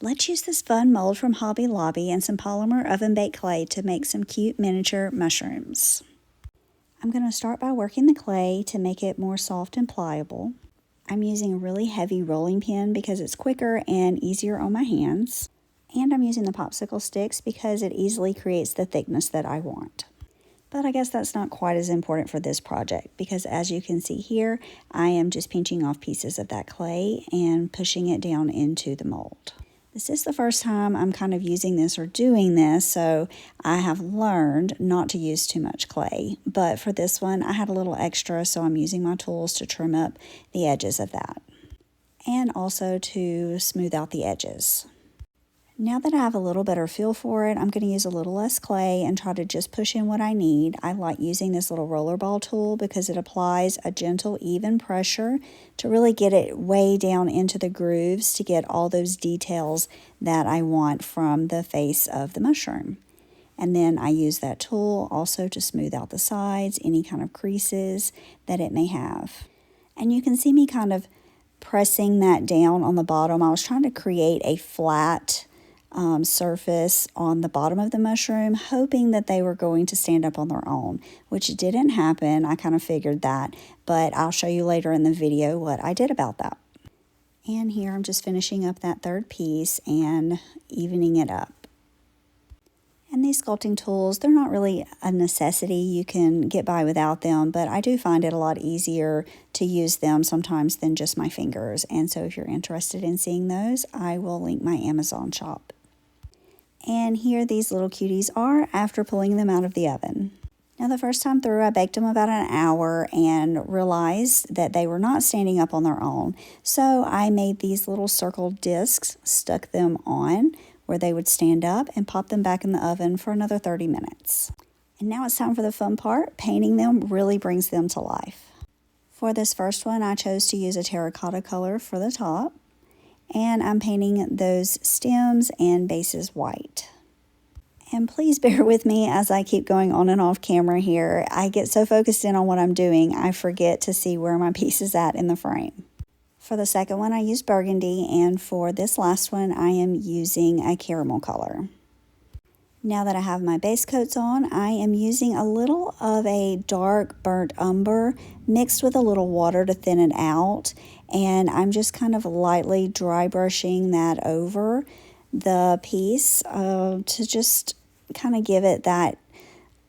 Let's use this fun mold from Hobby Lobby and some polymer oven-baked clay to make some cute miniature mushrooms. I'm going to start by working the clay to make it more soft and pliable. I'm using a really heavy rolling pin because it's quicker and easier on my hands. And I'm using the popsicle sticks because it easily creates the thickness that I want. But I guess that's not quite as important for this project because as you can see here, I am just pinching off pieces of that clay and pushing it down into the mold. This is the first time I'm kind of using this or doing this, so I have learned not to use too much clay. But for this one, I had a little extra, so I'm using my tools to trim up the edges of that and also to smooth out the edges. Now that I have a little better feel for it, I'm going to use a little less clay and try to just push in what I need. I like using this little rollerball tool because it applies a gentle, even pressure to really get it way down into the grooves to get all those details that I want from the face of the mushroom. And then I use that tool also to smooth out the sides, any kind of creases that it may have. And you can see me kind of pressing that down on the bottom. I was trying to create a flat surface on the bottom of the mushroom, hoping that they were going to stand up on their own, which didn't happen. I kind of figured that, but I'll show you later in the video what I did about that. And here I'm just finishing up that third piece and evening it up. And these sculpting tools, they're not really a necessity. You can get by without them, but I do find it a lot easier to use them sometimes than just my fingers. And so if you're interested in seeing those, I will link my Amazon shop. And here these little cuties are after pulling them out of the oven. Now the first time through, I baked them about an hour and realized that they were not standing up on their own. So I made these little circle discs, stuck them on where they would stand up, and popped them back in the oven for another 30 minutes. And now it's time for the fun part. Painting them really brings them to life. For this first one, I chose to use a terracotta color for the top. And I'm painting those stems and bases white. And please bear with me as I keep going on and off camera here. I get so focused in on what I'm doing, I forget to see where my piece is at in the frame. For the second one, I used burgundy, and for this last one, I am using a caramel color. Now that I have my base coats on, I am using a little of a dark burnt umber mixed with a little water to thin it out. And I'm just kind of lightly dry brushing that over the piece to just kind of give it that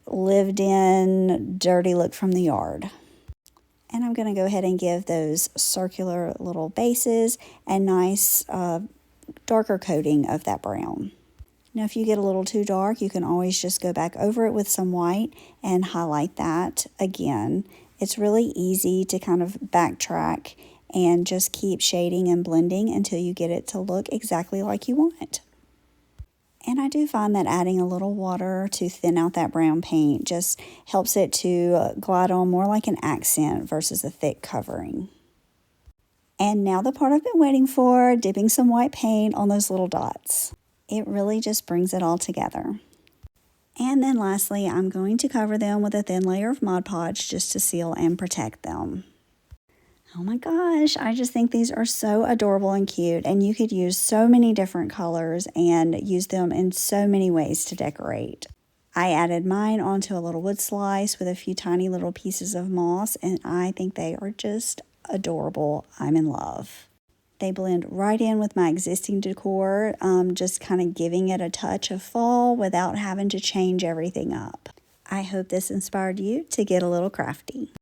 lived in dirty look from the yard. And I'm going to go ahead and give those circular little bases a nice darker coating of that brown. Now if you get a little too dark, you can always just go back over it with some white and highlight that again. It's really easy to kind of backtrack and just keep shading and blending until you get it to look exactly like you want. And I do find that adding a little water to thin out that brown paint just helps it to glide on more like an accent versus a thick covering. And now the part I've been waiting for, dipping some white paint on those little dots. It really just brings it all together. And then lastly, I'm going to cover them with a thin layer of Mod Podge just to seal and protect them. Oh my gosh, I just think these are so adorable and cute, and you could use so many different colors and use them in so many ways to decorate. I added mine onto a little wood slice with a few tiny little pieces of moss, and I think they are just adorable. I'm in love. They blend right in with my existing decor, just kind of giving it a touch of fall without having to change everything up. I hope this inspired you to get a little crafty.